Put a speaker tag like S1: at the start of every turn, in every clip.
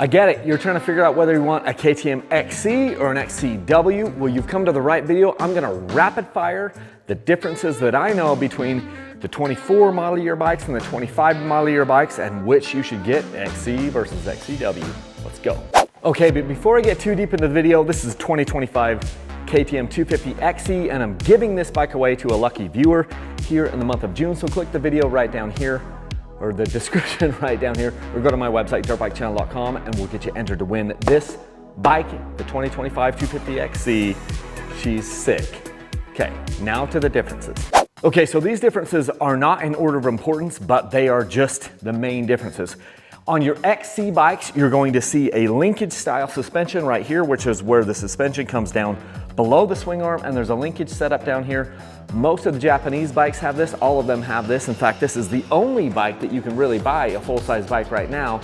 S1: I get it, you're trying to figure out whether you want a KTM XC or an XC-W. Well, you've come to the right video. I'm gonna rapid fire the differences that I know between the 24 model year bikes and the 25 model year bikes and which you should get, XC versus XC-W. Let's go. Okay, but before I get too deep into the video, this is 2025 KTM 250 XC and I'm giving this bike away to a lucky viewer here in the month of June. So click the video right down here, or the description right down here, or go to my website, dirtbikechannel.com, and we'll get you entered to win this bike, the 2025 250 XC. She's sick. Okay, now to the differences. Okay, so these differences are not in order of importance, but they are just the main differences. On your XC bikes, you're going to see a linkage style suspension right here, which is where the suspension comes down below the swing arm, and there's a linkage setup down here. Most of the Japanese bikes have this, all of them have this. In fact, this is the only bike that you can really buy, a full-size bike right now,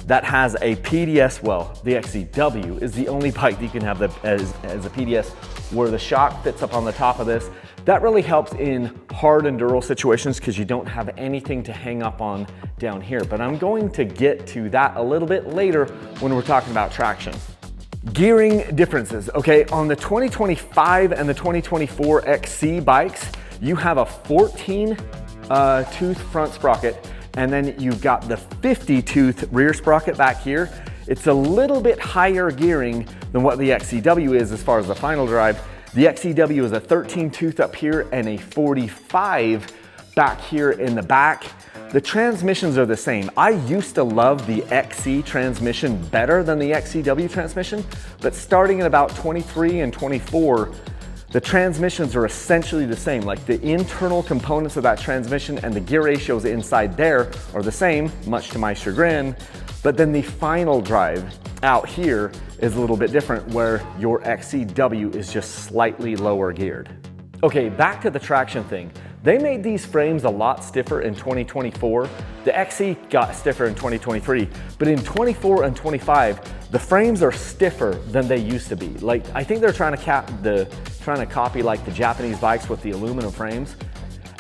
S1: that has a PDS. Well, the XC-W is the only bike that you can have as a PDS where the shock fits up on the top of this. That really helps in hard enduro situations because you don't have anything to hang up on down here. But I'm going to get to that a little bit later when we're talking about traction. Gearing differences. Okay, on the 2025 and the 2024 XC bikes, you have a 14 tooth front sprocket, and then you've got the 50 tooth rear sprocket back here. It's a little bit higher gearing than what the XC-W is as far as the final drive. The XC-W is a 13 tooth up here and a 45 back here in the back. The transmissions are the same. I used to love the XC transmission better than the XC-W transmission, but starting at about 23 and 24, the transmissions are essentially the same. Like the internal components of that transmission and the gear ratios inside there are the same, much to my chagrin, but then the final drive out here is a little bit different where your XC-W is just slightly lower geared. Okay, back to the traction thing. They made these frames a lot stiffer in 2024. The XC got stiffer in 2023, but in 24 and 25, the frames are stiffer than they used to be. Like, I think they're trying to copy like the Japanese bikes with the aluminum frames.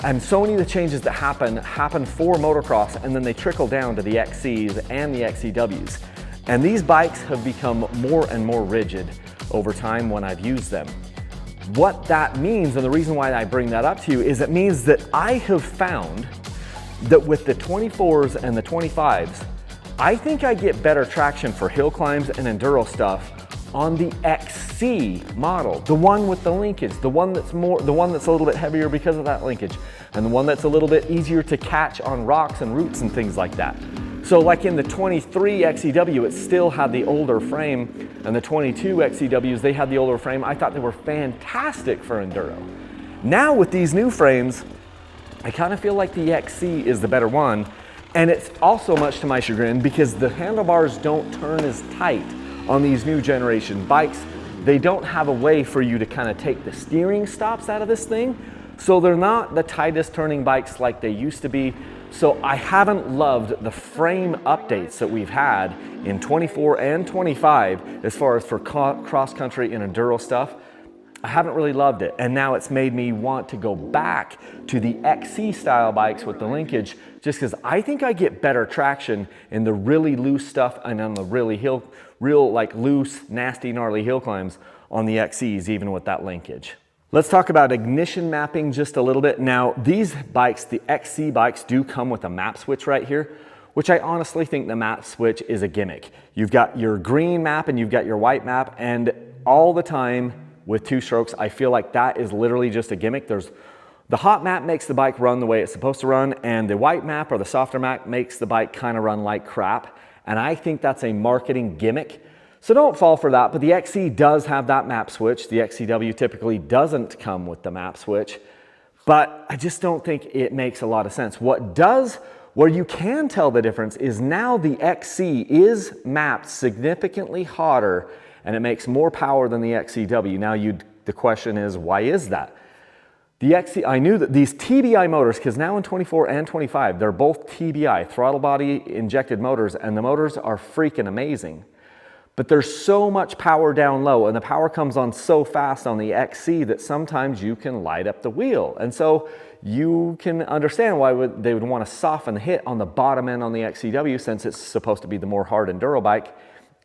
S1: And so many of the changes that happen for motocross, and then they trickle down to the XCs and the XC-Ws. And these bikes have become more and more rigid over time when I've used them. What that means, and the reason why I bring that up to you, is it means that I have found that with the 24s and the 25s, I think I get better traction for hill climbs and enduro stuff on the XC model, the one with the linkage, the one that's a little bit heavier because of that linkage, and the one that's a little bit easier to catch on rocks and roots and things like that. So like in the 23 XC-W, it still had the older frame, and the 22 XC-Ws, they had the older frame. I thought they were fantastic for enduro. Now with these new frames, I kind of feel like the XC is the better one, and it's also much to my chagrin because the handlebars don't turn as tight on these new generation bikes. They don't have a way for you to kind of take the steering stops out of this thing, so they're not the tightest turning bikes like they used to be. So I haven't loved the frame updates that we've had in 24 and 25 as far as for cross country and enduro stuff. I haven't really loved it. And now it's made me want to go back to the XC style bikes with the linkage, just because I think I get better traction in the really loose stuff and on the real like loose, nasty, gnarly hill climbs on the XCs, even with that linkage. Let's talk about ignition mapping just a little bit. Now, these bikes, the XC bikes, do come with a map switch right here, which I honestly think the map switch is a gimmick. You've got your green map and you've got your white map, and all the time with two strokes, I feel like that is literally just a gimmick. The hot map makes the bike run the way it's supposed to run, and the white map or the softer map makes the bike kind of run like crap. And I think that's a marketing gimmick. So don't fall for that, but the XC does have that map switch. The XC-W typically doesn't come with the map switch, but I just don't think it makes a lot of sense. Where you can tell the difference is now the XC is mapped significantly hotter and it makes more power than the XC-W. Now the question is, why is that? The XC, I knew that these TBI motors, because now in 24 and 25, they're both TBI, throttle body injected motors, and the motors are freaking amazing. But there's so much power down low, and the power comes on so fast on the XC that sometimes you can light up the wheel. And so you can understand why they would want to soften the hit on the bottom end on the XC-W, since it's supposed to be the more hard enduro bike.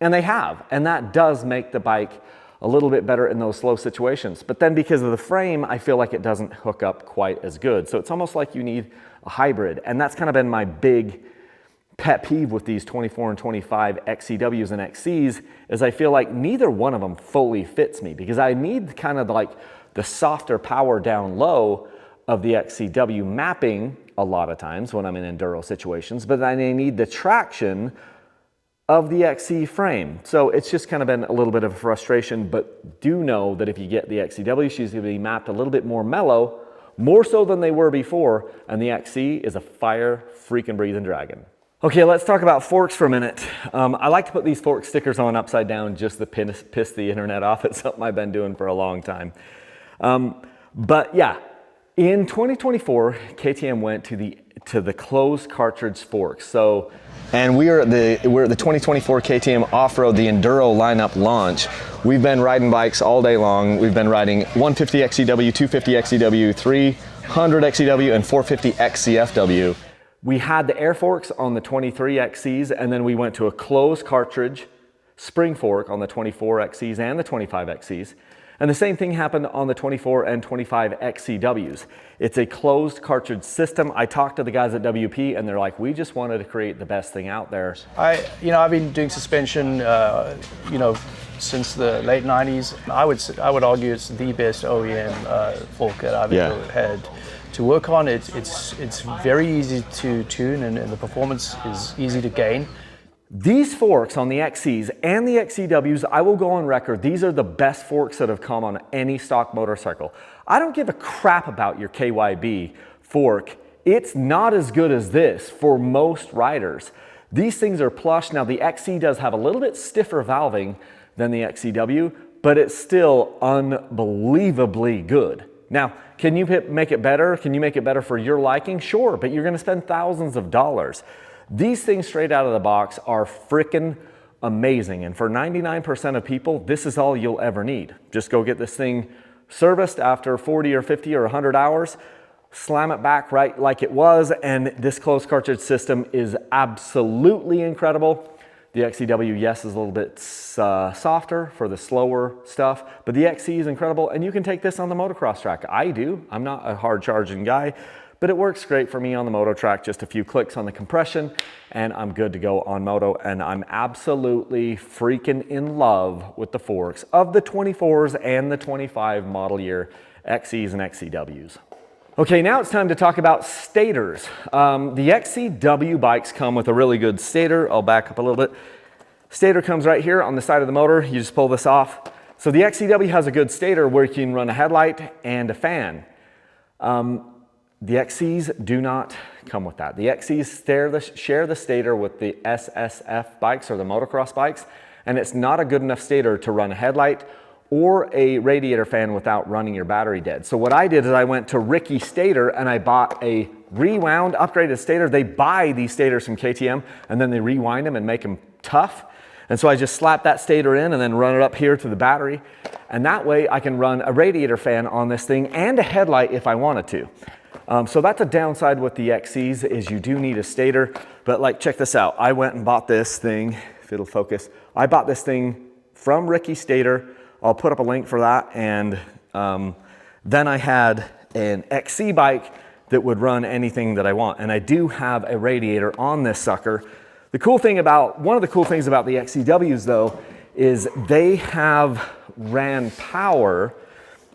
S1: And they have, and that does make the bike a little bit better in those slow situations. But then because of the frame, I feel like it doesn't hook up quite as good. So it's almost like you need a hybrid. And that's kind of been my big pet peeve with these 24 and 25 XC-Ws and XCs, is I feel like neither one of them fully fits me, because I need kind of like the softer power down low of the XC-W mapping a lot of times when I'm in enduro situations, but then I need the traction of the XC frame. So it's just kind of been a little bit of a frustration, but do know that if you get the XC-W, she's gonna be mapped a little bit more mellow, more so than they were before, and the XC is a fire freaking breathing dragon. Okay, let's talk about forks for a minute. I like to put these fork stickers on upside down just to piss the internet off. It's something I've been doing for a long time. But yeah, in 2024, KTM went to the closed cartridge forks. So, and we're at the 2024 KTM Off-Road, the Enduro lineup launch. We've been riding bikes all day long. We've been riding 150 XC-W, 250 XC-W, 300 XC-W, and 450 XC-F-W. We had the air forks on the 23 XCs, and then we went to a closed cartridge spring fork on the 24 XCs and the 25 XCs. And the same thing happened on the 24 and 25 XC-Ws. It's a closed cartridge system. I talked to the guys at WP and they're like, we just wanted to create the best thing out there.
S2: I've been doing suspension, since the late 90s. I would argue it's the best OEM fork that I've ever had to work on. It's very easy to tune and the performance is easy to gain.
S1: These forks on the XCs and the XC-Ws, I will go on record, these are the best forks that have come on any stock motorcycle. I don't give a crap about your KYB fork. It's not as good as this for most riders. These things are plush. Now the XC does have a little bit stiffer valving than the XC-W, but it's still unbelievably good. Now, can you make it better? Can you make it better for your liking? Sure, but you're gonna spend thousands of dollars. These things straight out of the box are freaking amazing. And for 99% of people, this is all you'll ever need. Just go get this thing serviced after 40 or 50 or 100 hours, slam it back right like it was, and this closed cartridge system is absolutely incredible. The XC-W, yes, is a little bit softer for the slower stuff, but the XC is incredible, and you can take this on the motocross track. I do. I'm not a hard charging guy, but it works great for me on the moto track. Just a few clicks on the compression and I'm good to go on moto. And I'm absolutely freaking in love with the forks of the 24s and the 25 model year XCs and XC-Ws. Okay, now it's time to talk about stators. The XC-W bikes come with a really good stator. I'll back up a little bit. Stator comes right here on the side of the motor. You just pull this off. So the XC-W has a good stator where you can run a headlight and a fan. The XCs do not come with that. The XCs share the stator with the SSF bikes or the motocross bikes, and it's not a good enough stator to run a headlight or a radiator fan without running your battery dead. So what I did is I went to Ricky Stator and I bought a rewound, upgraded stator. They buy these stators from KTM and then they rewind them and make them tough. And so I just slap that stator in and then run it up here to the battery. And that way I can run a radiator fan on this thing and a headlight if I wanted to. So that's a downside with the XCs is you do need a stator, but like check this out. I went and bought this thing, if it'll focus. I bought this thing from Ricky Stator. I'll put up a link for that. And then I had an XC bike that would run anything that I want. And I do have a radiator on this sucker. One of the cool things about the XC-Ws though, is they have ran power.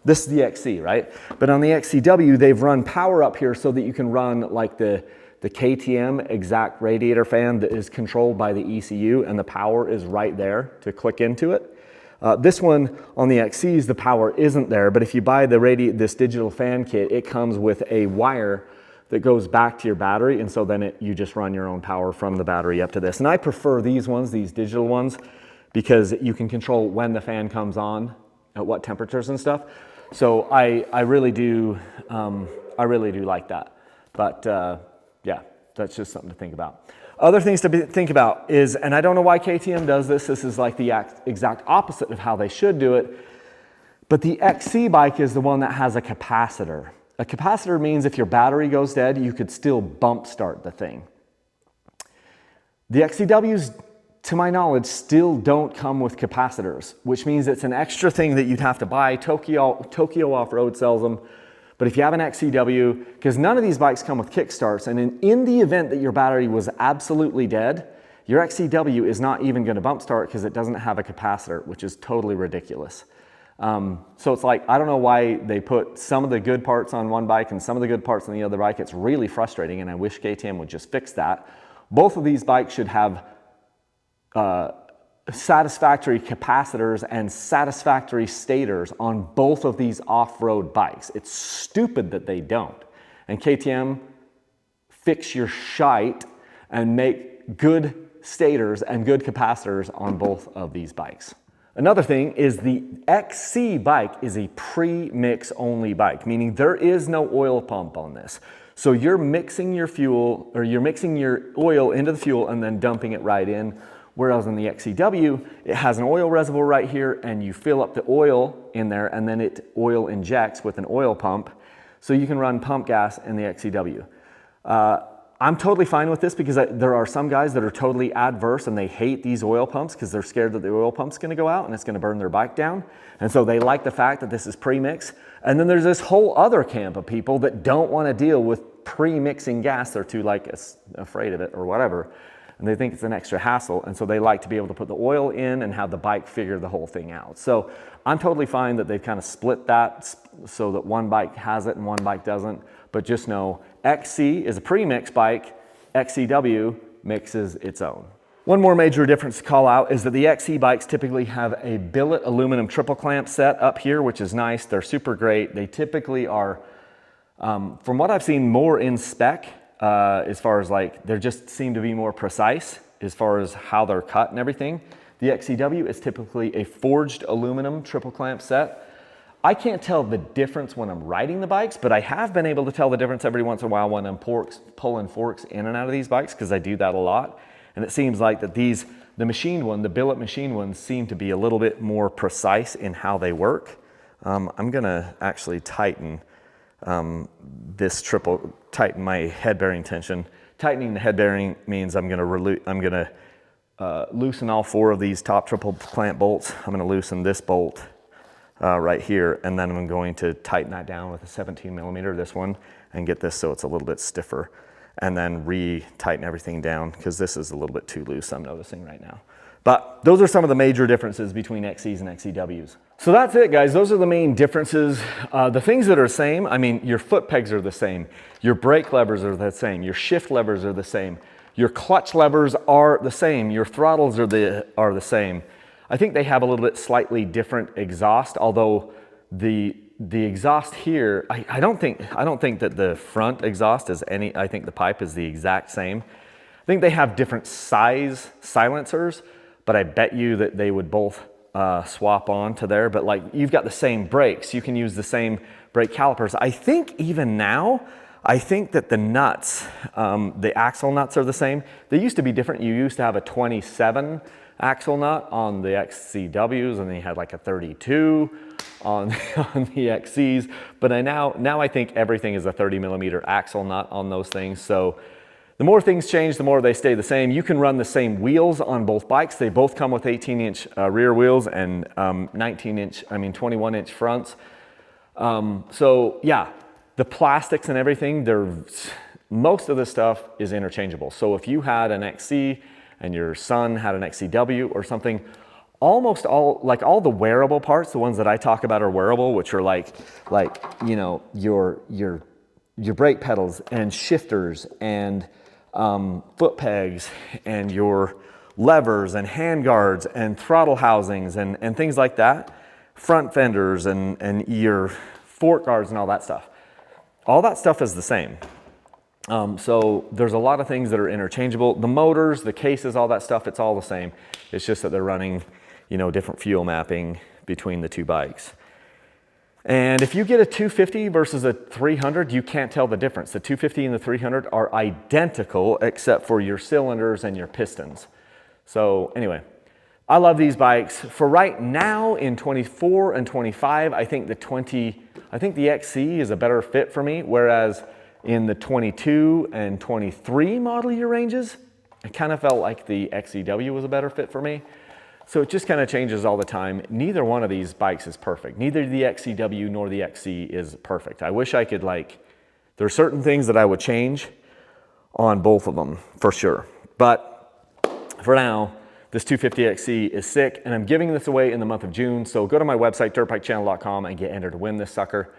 S1: This is the XC, right? But on the XC-W, they've run power up here so that you can run like the KTM exact radiator fan that is controlled by the ECU, and the power is right there to click into it. This one on the XCs, the power isn't there, but if you buy this digital fan kit, it comes with a wire that goes back to your battery, and so then you just run your own power from the battery up to this. And I prefer these ones, these digital ones, because you can control when the fan comes on, at what temperatures and stuff. So I really do like that. But yeah, that's just something to think about. Other things to think about is, and I don't know why KTM does this, this is like the exact opposite of how they should do it, but the XC bike is the one that has a capacitor. A capacitor means if your battery goes dead, you could still bump start the thing. The XC-Ws to my knowledge, still don't come with capacitors, which means it's an extra thing that you'd have to buy. Tokyo Off-Road sells them. But if you have an XC-W, because none of these bikes come with kickstarts, and in the event that your battery was absolutely dead, your XC-W is not even going to bump start because it doesn't have a capacitor, which is totally ridiculous. So it's like, I don't know why they put some of the good parts on one bike and some of the good parts on the other bike. It's really frustrating, and I wish KTM would just fix that. Both of these bikes should have satisfactory capacitors and satisfactory stators on both of these off-road bikes. It's stupid that they don't. And KTM, fix your shite and make good stators and good capacitors on both of these bikes. Another thing is the XC bike is a pre-mix only bike, meaning there is no oil pump on this. So you're mixing your fuel, or you're mixing your oil into the fuel and then dumping it right in. Whereas in the XC-W, it has an oil reservoir right here, and you fill up the oil in there, and then oil injects with an oil pump. So you can run pump gas in the XC-W. I'm totally fine with this because there are some guys that are totally adverse and they hate these oil pumps because they're scared that the oil pump's gonna go out and it's gonna burn their bike down. And so they like the fact that this is pre-mix. And then there's this whole other camp of people that don't wanna deal with pre-mixing gas. They're too afraid of it or whatever. And they think it's an extra hassle. And so they like to be able to put the oil in and have the bike figure the whole thing out. So I'm totally fine that they've kind of split that so that one bike has it and one bike doesn't. But just know, XC is a pre-mix bike, XC-W mixes its own. One more major difference to call out is that the XC bikes typically have a billet aluminum triple clamp set up here, which is nice. They're super great. They typically are, from what I've seen, more in spec, as far as they just seem to be more precise as far as how they're cut and everything. The XC-W is typically a forged aluminum triple clamp set. I can't tell the difference when I'm riding the bikes, but I have been able to tell the difference every once in a while when I'm pulling forks in and out of these bikes, because I do that a lot. And it seems like that the machined one, the billet machine ones, seem to be a little bit more precise in how they work. I'm gonna actually tighten tighten my head bearing tension. Tightening the head bearing means I'm gonna loosen all 4 of these top triple clamp bolts. I'm gonna loosen this bolt right here, and then I'm going to tighten that down with a 17 millimeter, this one, and get this so it's a little bit stiffer, and then re-tighten everything down because this is a little bit too loose, I'm noticing right now. But those are some of the major differences between XCs and XC-Ws. So that's it, guys. Those are the main differences. The things that are the same, I mean, your foot pegs are the same, your brake levers are the same, your shift levers are the same, your clutch levers are the same, your throttles are the same. I think they have a little bit slightly different exhaust, although the exhaust here, I don't think that the front exhaust is I think the pipe is the exact same. I think they have different size silencers, but I bet you that they would both swap on to there. But you've got the same brakes, you can use the same brake calipers. I think even now, I think that the nuts, the axle nuts are the same. They used to be different. You used to have a 27 axle nut on the XC-Ws, and then you had a 32 on the XCs. But now I think everything is a 30 millimeter axle nut on those things. So the more things change, the more they stay the same. You can run the same wheels on both bikes. They both come with 18-inch rear wheels and 21-inch fronts. So yeah, the plastics and everything, most of the stuff is interchangeable. So if you had an XC and your son had an XC-W or something, almost all the wearable parts, the ones that I talk about are wearable, which are your brake pedals and shifters and foot pegs and your levers and hand guards and throttle housings and things like that, front fenders and your fork guards and all that stuff. All that stuff is the same. So there's a lot of things that are interchangeable. The motors, the cases, all that stuff, it's all the same. It's just that they're running, different fuel mapping between the two bikes. And if you get a 250 versus a 300, you can't tell the difference. The 250 and the 300 are identical except for your cylinders and your pistons. So anyway, I love these bikes. For right now in 24 and 25, I think the XC is a better fit for me, whereas in the 22 and 23 model year ranges, I kind of felt like the XC-W was a better fit for me. So it just kind of changes all the time. Neither one of these bikes is perfect. Neither the XC-W nor the XC is perfect. I wish I could there are certain things that I would change on both of them for sure. But for now, this 250XC is sick, and I'm giving this away in the month of June. So go to my website, dirtbikechannel.com, and get entered to win this sucker.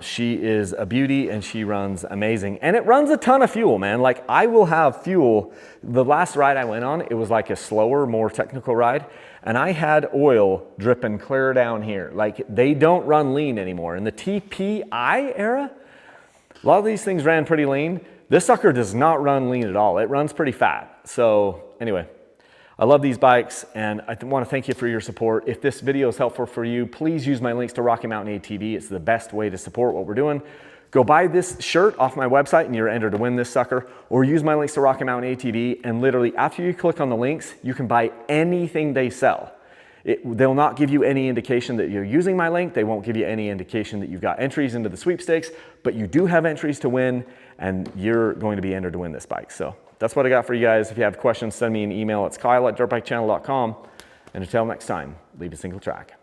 S1: She is a beauty and she runs amazing, and it runs a ton of fuel, man. Like, I will have fuel. The last ride I went on, it was like a slower, more technical ride, and I had oil dripping clear down here. Like, they don't run lean anymore. In the TPI era, a lot of these things ran pretty lean. This sucker does not run lean at all. It runs pretty fat. So anyway, I love these bikes, and I want to thank you for your support. If this video is helpful for you, please use my links to Rocky Mountain ATV. It's the best way to support what we're doing. Go buy this shirt off my website and you're entered to win this sucker, or use my links to Rocky Mountain ATV, and literally after you click on the links, you can buy anything they sell. They'll not give you any indication that you're using my link. They won't give you any indication that you've got entries into the sweepstakes, but you do have entries to win, and you're going to be entered to win this bike. So that's what I got for you guys. If you have questions, send me an email. It's kyle@dirtbikechannel.com. And until next time, leave a single track.